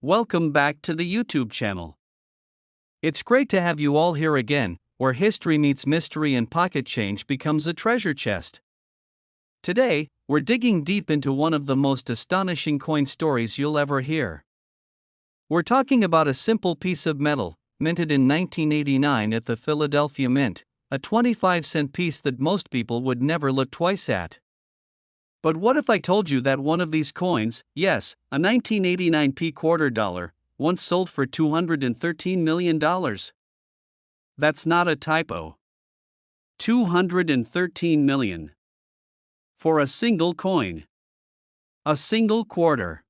Welcome back to the YouTube channel. It's great to have you all here again, where history meets mystery and pocket change becomes a treasure chest. Today, we're digging deep into one of the most astonishing coin stories you'll ever hear. We're talking about a simple piece of metal, minted in 1989 at the Philadelphia Mint, a 25-cent piece that most people would never look twice at. But what if I told you that one of these coins, yes, a 1989 quarter dollar, once sold for $213 million? That's not a typo. $213 million. For a single coin. A single quarter.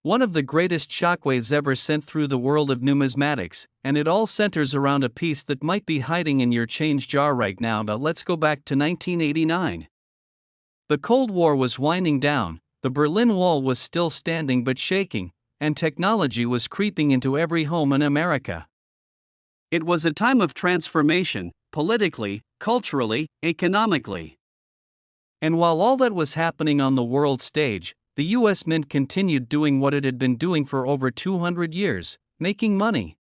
One of the greatest shockwaves ever sent through the world of numismatics, and it all centers around a piece that might be hiding in your change jar right now. But let's go back to 1989. The Cold War was winding down, the Berlin Wall was still standing but shaking, and technology was creeping into every home in America. It was a time of transformation, politically, culturally, economically. And while all that was happening on the world stage, the U.S. Mint continued doing what it had been doing for over 200 years, making money.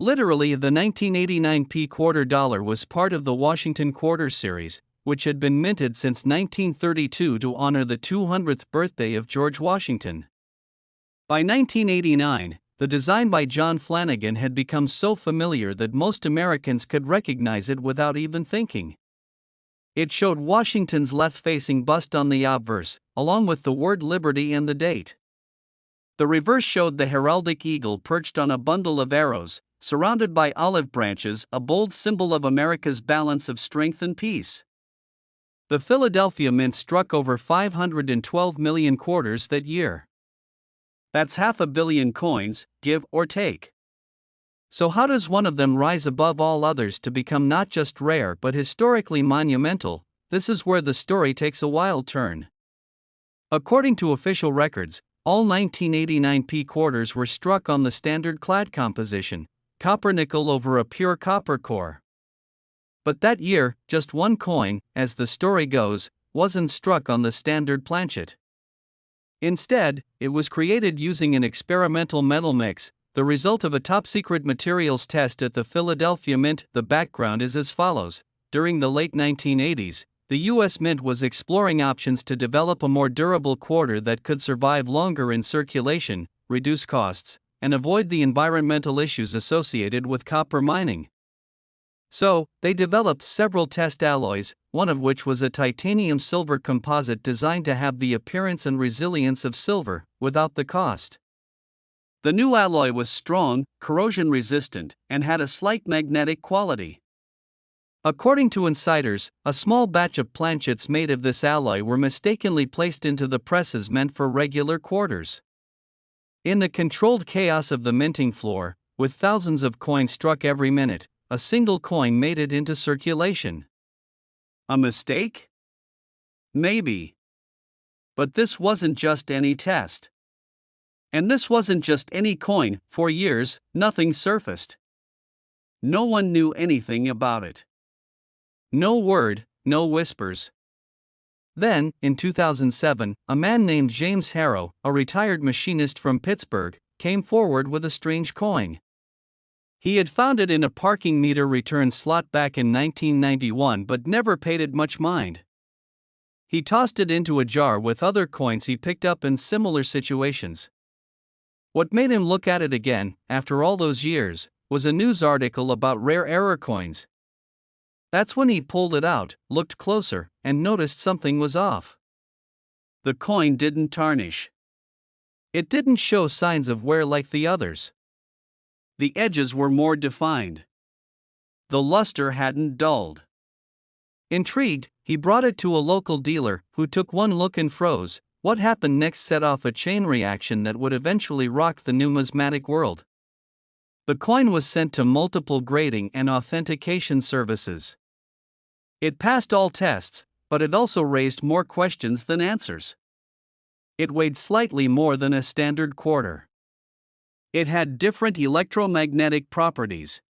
Literally, the 1989 quarter dollar was part of the Washington Quarter Series, which had been minted since 1932 to honor the 200th birthday of George Washington. By 1989, the design by John Flanagan had become so familiar that most Americans could recognize it without even thinking. It showed Washington's left-facing bust on the obverse, along with the word Liberty and the date. The reverse showed the heraldic eagle perched on a bundle of arrows, surrounded by olive branches, a bold symbol of America's balance of strength and peace. The Philadelphia Mint struck over 512 million quarters that year. That's 500 million coins, give or take. So how does one of them rise above all others to become not just rare but historically monumental? This is where the story takes a wild turn. According to official records, all 1989 quarters were struck on the standard clad composition, copper nickel over a pure copper core. But that year, just one coin, as the story goes, wasn't struck on the standard planchet. Instead, it was created using an experimental metal mix, the result of a top-secret materials test at the Philadelphia Mint. The background is as follows. During the late 1980s, the U.S. Mint was exploring options to develop a more durable quarter that could survive longer in circulation, reduce costs, and avoid the environmental issues associated with copper mining. So, they developed several test alloys, one of which was a titanium-silver composite designed to have the appearance and resilience of silver, without the cost. The new alloy was strong, corrosion-resistant, and had a slight magnetic quality. According to insiders, a small batch of planchets made of this alloy were mistakenly placed into the presses meant for regular quarters. In the controlled chaos of the minting floor, with thousands of coins struck every minute, a single coin made it into circulation. A mistake? Maybe. But this wasn't just any test. And this wasn't just any coin. For years, nothing surfaced. No one knew anything about it. No word, no whispers. Then, in 2007, a man named James Harrow, a retired machinist from Pittsburgh, came forward with a strange coin. He had found it in a parking meter return slot back in 1991 but never paid it much mind. He tossed it into a jar with other coins he picked up in similar situations. What made him look at it again, after all those years, was a news article about rare error coins. That's when he pulled it out, looked closer, and noticed something was off. The coin didn't tarnish. It didn't show signs of wear like the others. The edges were more defined. The luster hadn't dulled. Intrigued, he brought it to a local dealer, who took one look and froze. What happened next set off a chain reaction that would eventually rock the numismatic world. The coin was sent to multiple grading and authentication services. It passed all tests, but it also raised more questions than answers. It weighed slightly more than a standard quarter. It had different electromagnetic properties.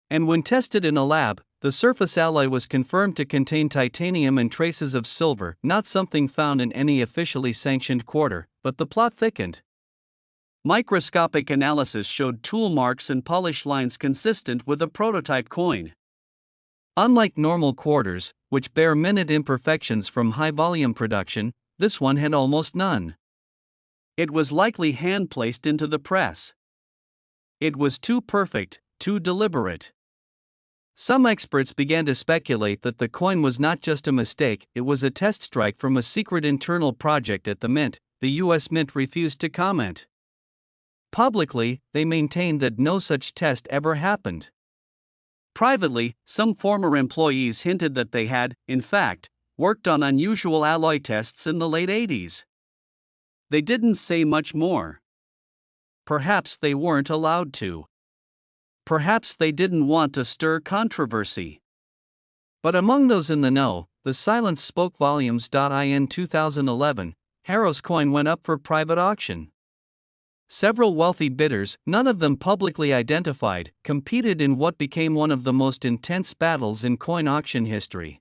And when tested in a lab, the surface alloy was confirmed to contain titanium and traces of silver, not something found in any officially sanctioned quarter, but the plot thickened. Microscopic analysis showed tool marks and polish lines consistent with a prototype coin. Unlike normal quarters, which bear minute imperfections from high-volume production, this one had almost none. It was likely hand-placed into the press. It was too perfect, too deliberate. Some experts began to speculate that the coin was not just a mistake, it was a test strike from a secret internal project at the Mint. The U.S. Mint refused to comment. Publicly, they maintained that no such test ever happened. Privately, some former employees hinted that they had, in fact, worked on unusual alloy tests in the late 80s. They didn't say much more. Perhaps they weren't allowed to. Perhaps they didn't want to stir controversy. But among those in the know, the silence spoke volumes. In 2011, Harrow's coin went up for private auction. Several wealthy bidders, none of them publicly identified, competed in what became one of the most intense battles in coin auction history.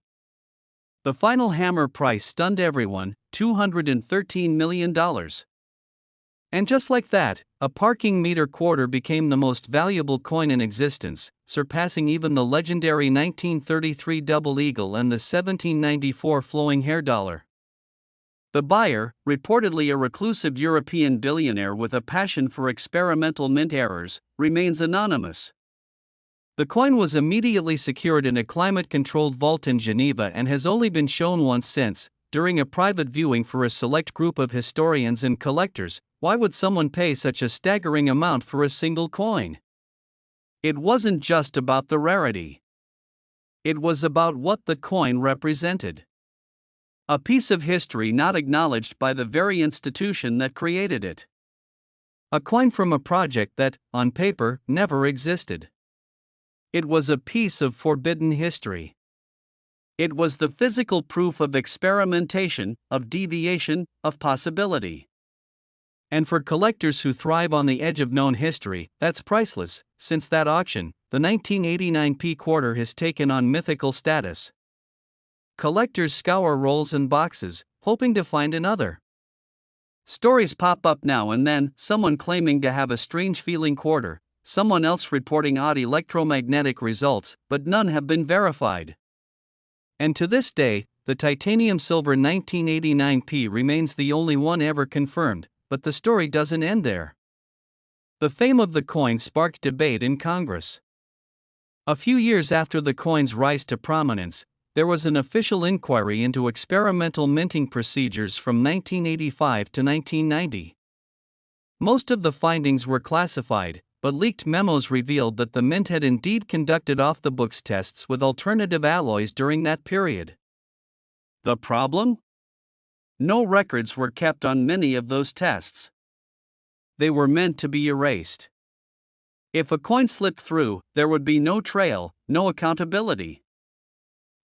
The final hammer price stunned everyone, $213 million. And just like that, a parking meter quarter became the most valuable coin in existence, surpassing even the legendary 1933 double eagle and the 1794 flowing hair dollar. The buyer, reportedly a reclusive European billionaire with a passion for experimental mint errors, remains anonymous. The coin was immediately secured in a climate-controlled vault in Geneva and has only been shown once since, during a private viewing for a select group of historians and collectors. Why would someone pay such a staggering amount for a single coin? It wasn't just about the rarity. It was about what the coin represented. A piece of history not acknowledged by the very institution that created it. A coin from a project that, on paper, never existed. It was a piece of forbidden history. It was the physical proof of experimentation, of deviation, of possibility. And for collectors who thrive on the edge of known history, that's priceless. Since that auction, the 1989 P quarter has taken on mythical status. Collectors scour rolls and boxes, hoping to find another. Stories pop up now and then, someone claiming to have a strange feeling quarter, someone else reporting odd electromagnetic results, but none have been verified. And to this day, the titanium silver 1989 P remains the only one ever confirmed. But the story doesn't end there. The fame of the coin sparked debate in Congress. A few years after the coin's rise to prominence, there was an official inquiry into experimental minting procedures from 1985 to 1990. Most of the findings were classified, but leaked memos revealed that the Mint had indeed conducted off-the-books tests with alternative alloys during that period. The problem? No records were kept on many of those tests. They were meant to be erased. If a coin slipped through, there would be no trail, no accountability.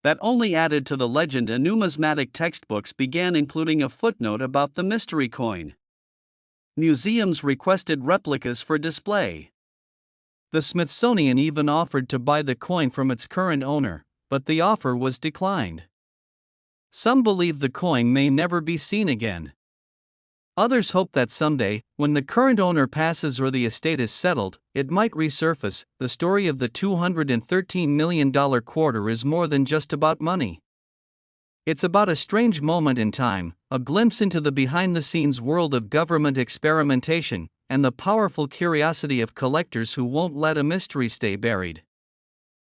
That only added to the legend, and numismatic textbooks began including a footnote about the mystery coin. Museums requested replicas for display. The Smithsonian even offered to buy the coin from its current owner, but the offer was declined. Some believe the coin may never be seen again. Others hope that someday, when the current owner passes or the estate is settled, it might resurface. The story of the $213 million quarter is more than just about money. It's about a strange moment in time, a glimpse into the behind-the-scenes world of government experimentation, and the powerful curiosity of collectors who won't let a mystery stay buried.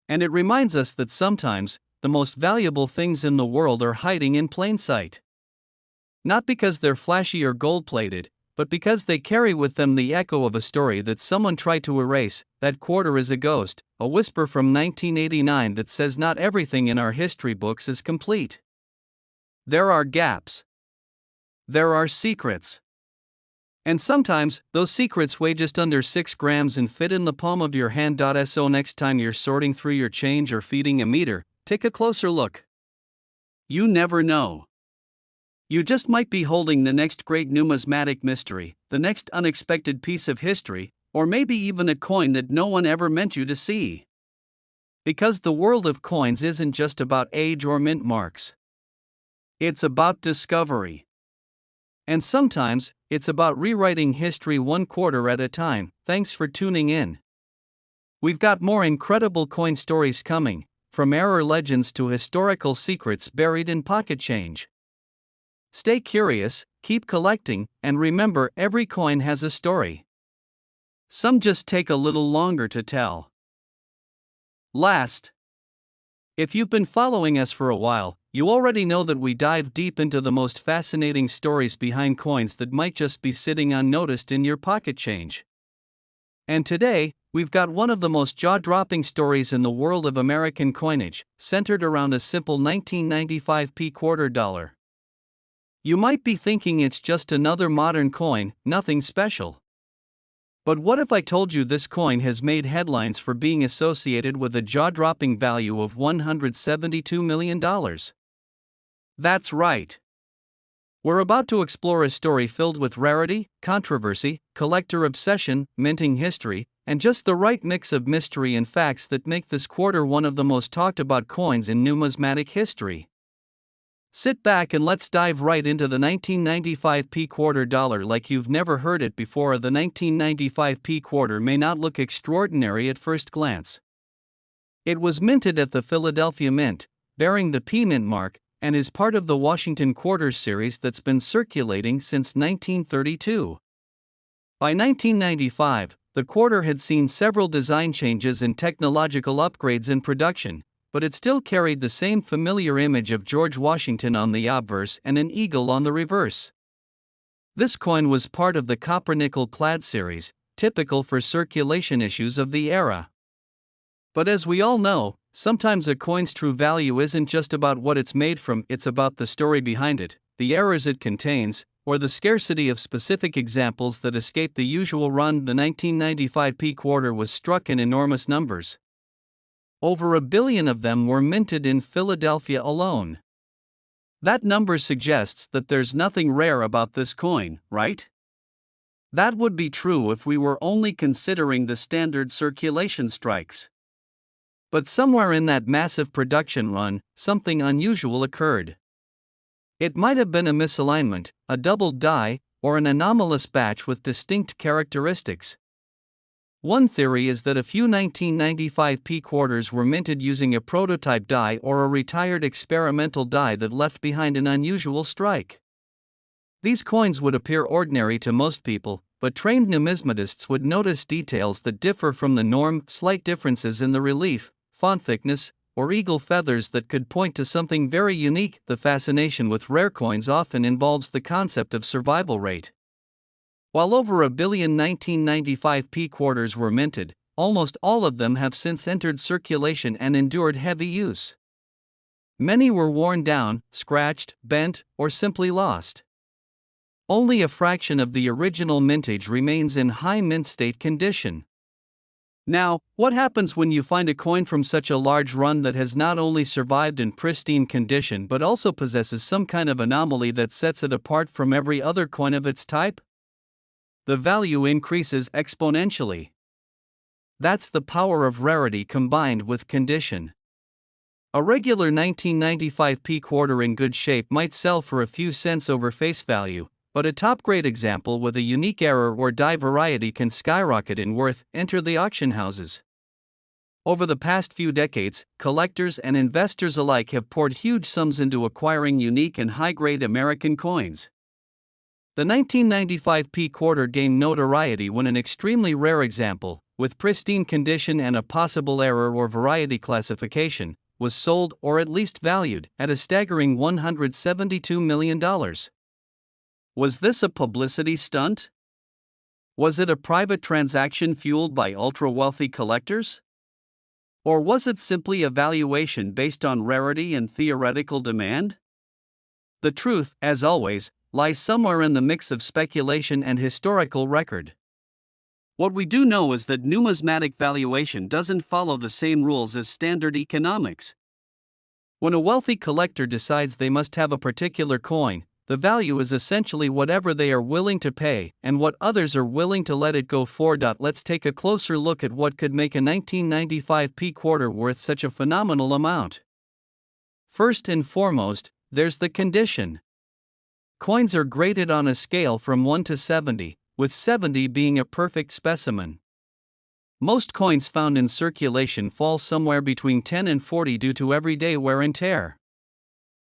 And it reminds us that sometimes, the most valuable things in the world are hiding in plain sight. Not because they're flashy or gold-plated, but because they carry with them the echo of a story that someone tried to erase. That quarter is a ghost, a whisper from 1989 that says not everything in our history books is complete. There are gaps. There are secrets. And sometimes, those secrets weigh just under 6 grams and fit in the palm of your hand. So next time you're sorting through your change or feeding a meter, take a closer look. You never know. You just might be holding the next great numismatic mystery, the next unexpected piece of history, or maybe even a coin that no one ever meant you to see. Because the world of coins isn't just about age or mint marks. It's about discovery. And sometimes, it's about rewriting history one quarter at a time. Thanks for tuning in. We've got more incredible coin stories coming, from error legends to historical secrets buried in pocket change. Stay curious, keep collecting, and remember every coin has a story. Some just take a little longer to tell. Last, if you've been following us for a while, you already know that we dive deep into the most fascinating stories behind coins that might just be sitting unnoticed in your pocket change. And today, we've got one of the most jaw-dropping stories in the world of American coinage, centered around a simple 1995p quarter dollar. You might be thinking it's just another modern coin, nothing special. But what if I told you this coin has made headlines for being associated with a jaw-dropping value of $172 million? That's right. We're about to explore a story filled with rarity, controversy, collector obsession, minting history, and just the right mix of mystery and facts that make this quarter one of the most talked about coins in numismatic history. Sit back and let's dive right into the 1995p quarter dollar like you've never heard it before. The 1995p quarter may not look extraordinary at first glance. It was minted at the Philadelphia Mint, bearing the P Mint mark, and is part of the Washington Quarters series that's been circulating since 1932. By 1995, the quarter had seen several design changes and technological upgrades in production, but it still carried the same familiar image of George Washington on the obverse and an eagle on the reverse. This coin was part of the copper-nickel plaid series, typical for circulation issues of the era. But as we all know, sometimes a coin's true value isn't just about what it's made from, it's about the story behind it, the errors it contains, or the scarcity of specific examples that escape the usual run. The 1995p quarter was struck in enormous numbers. Over 1 billion of them were minted in Philadelphia alone. That number suggests that there's nothing rare about this coin, right? That would be true if we were only considering the standard circulation strikes. But somewhere in that massive production run, something unusual occurred. It might have been a misalignment, a doubled die, or an anomalous batch with distinct characteristics. One theory is that a few 1995p quarters were minted using a prototype die or a retired experimental die that left behind an unusual strike. These coins would appear ordinary to most people, but trained numismatists would notice details that differ from the norm, slight differences in the relief, font thickness, or eagle feathers that could point to something very unique. The fascination with rare coins often involves the concept of survival rate. While over 1 billion 1995p quarters were minted, almost all of them have since entered circulation and endured heavy use. Many were worn down, scratched, bent, or simply lost. Only a fraction of the original mintage remains in high mint state condition. Now, what happens when you find a coin from such a large run that has not only survived in pristine condition but also possesses some kind of anomaly that sets it apart from every other coin of its type? The value increases exponentially. That's the power of rarity combined with condition. A regular 1995p quarter in good shape might sell for a few cents over face value, but a top-grade example with a unique error or die variety can skyrocket in worth. Enter the auction houses. Over the past few decades, collectors and investors alike have poured huge sums into acquiring unique and high-grade American coins. The 1995p quarter gained notoriety when an extremely rare example, with pristine condition and a possible error or variety classification, was sold or at least valued at a staggering $172 million. Was this a publicity stunt? Was it a private transaction fueled by ultra-wealthy collectors? Or was it simply a valuation based on rarity and theoretical demand? The truth, as always, lies somewhere in the mix of speculation and historical record. What we do know is that numismatic valuation doesn't follow the same rules as standard economics. When a wealthy collector decides they must have a particular coin, the value is essentially whatever they are willing to pay and what others are willing to let it go for. Let's take a closer look at what could make a 1995p quarter worth such a phenomenal amount. First and foremost, there's the condition. Coins are graded on a scale from 1 to 70, with 70 being a perfect specimen. Most coins found in circulation fall somewhere between 10 and 40 due to everyday wear and tear.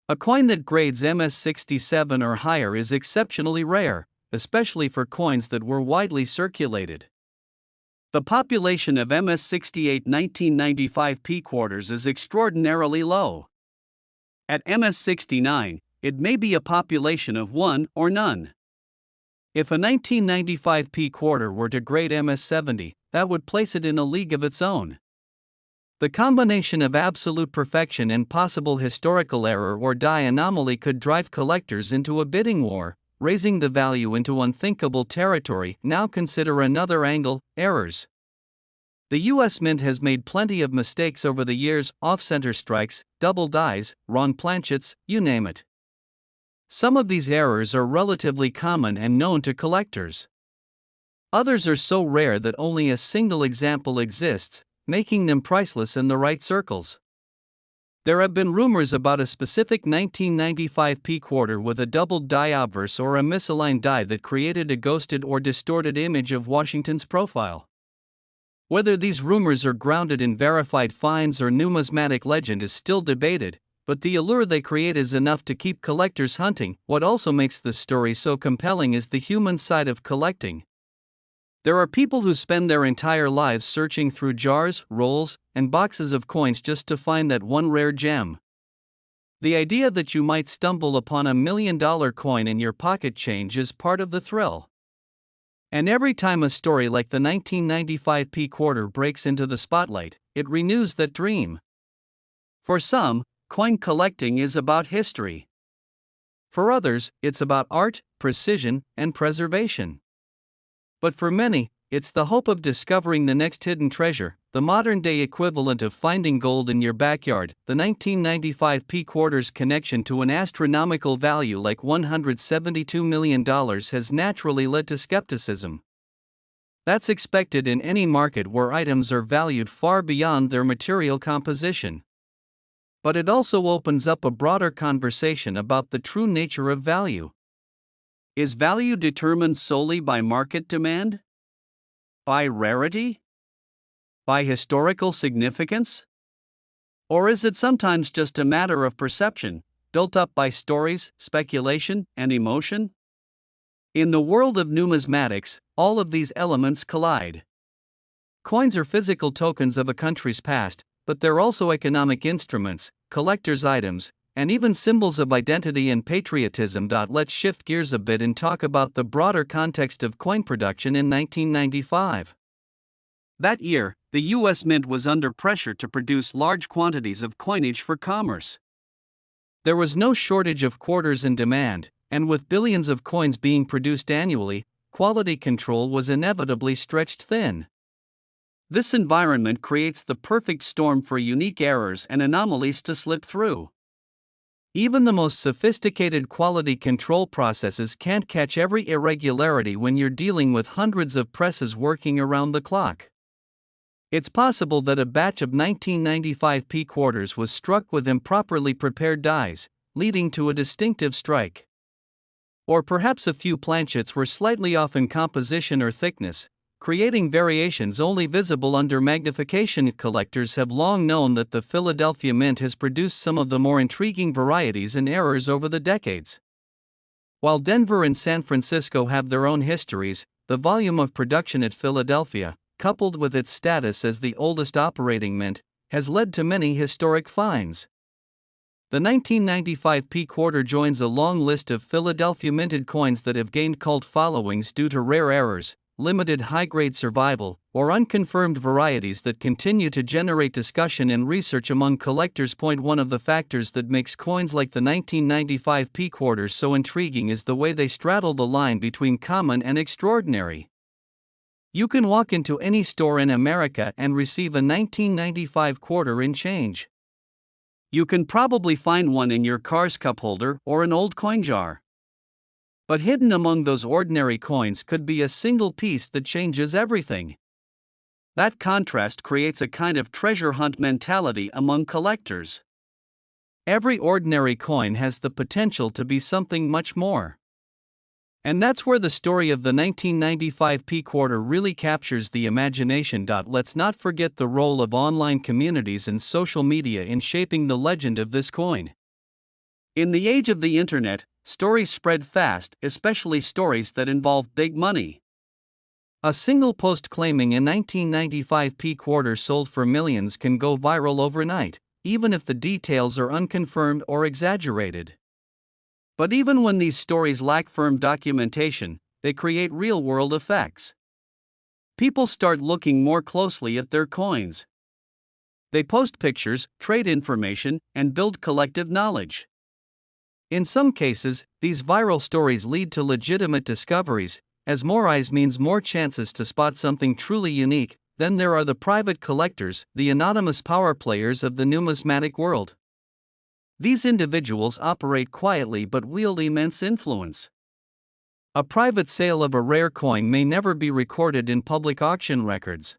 A coin that grades MS67 or higher is exceptionally rare, especially for coins that were widely circulated. The population of MS68 1995 P quarters is extraordinarily low. At MS69, it may be a population of 1 or none. If a 1995 P quarter were to grade MS70, that would place it in a league of its own. The combination of absolute perfection and possible historical error or die anomaly could drive collectors into a bidding war, raising the value into unthinkable territory. Now consider another angle: errors. The US Mint has made plenty of mistakes over the years: off-center strikes, double dies, wrong planchets, you name it. Some of these errors are relatively common and known to collectors. Others are so rare that only a single example exists, making them priceless in the right circles. There have been rumors about a specific 1995 P quarter with a doubled die obverse or a misaligned die that created a ghosted or distorted image of Washington's profile. Whether these rumors are grounded in verified finds or numismatic legend is still debated, but the allure they create is enough to keep collectors hunting. What also makes this story so compelling is the human side of collecting. There are people who spend their entire lives searching through jars, rolls, and boxes of coins just to find that one rare gem. The idea that you might stumble upon $1 million coin in your pocket change is part of the thrill. And every time a story like the 1995 P quarter breaks into the spotlight, it renews that dream. For some, coin collecting is about history. For others, it's about art, precision, and preservation. But for many, it's the hope of discovering the next hidden treasure, the modern-day equivalent of finding gold in your backyard. The 1995 P quarter's connection to an astronomical value like $172 million has naturally led to skepticism. That's expected in any market where items are valued far beyond their material composition. But it also opens up a broader conversation about the true nature of value. Is value determined solely by market demand? By rarity? By historical significance? Or is it sometimes just a matter of perception, built up by stories, speculation, and emotion? In the world of numismatics, all of these elements collide. Coins are physical tokens of a country's past, but they're also economic instruments, collector's items, and even symbols of identity and patriotism. Let's shift gears a bit and talk about the broader context of coin production in 1995. That year, the US Mint was under pressure to produce large quantities of coinage for commerce. There was no shortage of quarters in demand, and with billions of coins being produced annually, quality control was inevitably stretched thin. This environment creates the perfect storm for unique errors and anomalies to slip through. Even the most sophisticated quality control processes can't catch every irregularity when you're dealing with hundreds of presses working around the clock. It's possible that a batch of 1995 P quarters was struck with improperly prepared dies, leading to a distinctive strike. Or perhaps a few planchets were slightly off in composition or thickness, creating variations only visible under magnification. Collectors have long known that the Philadelphia Mint has produced some of the more intriguing varieties and errors over the decades. While Denver and San Francisco have their own histories, the volume of production at Philadelphia, coupled with its status as the oldest operating mint, has led to many historic finds. The 1995 P quarter joins a long list of Philadelphia minted coins that have gained cult followings due to rare errors, limited high-grade survival, or unconfirmed varieties that continue to generate discussion and research among collectors. One of the factors that makes coins like the 1995 P quarter so intriguing is the way they straddle the line between common and extraordinary. You can walk into any store in America and receive a 1995 quarter in change. You can probably find one in your car's cup holder or an old coin jar. But hidden among those ordinary coins could be a single piece that changes everything. That contrast creates a kind of treasure hunt mentality among collectors. Every ordinary coin has the potential to be something much more. And that's where the story of the 1995 P quarter really captures the imagination. Let's not forget the role of online communities and social media in shaping the legend of this coin. In the age of the internet, stories spread fast, especially stories that involve big money. A single post claiming a 1995 P quarter sold for millions can go viral overnight, even if the details are unconfirmed or exaggerated. But even when these stories lack firm documentation, they create real-world effects. People start looking more closely at their coins. They post pictures, trade information, and build collective knowledge. In some cases, these viral stories lead to legitimate discoveries, as more eyes means more chances to spot something truly unique. Then there are the private collectors, the anonymous power players of the numismatic world. These individuals operate quietly but wield immense influence. A private sale of a rare coin may never be recorded in public auction records.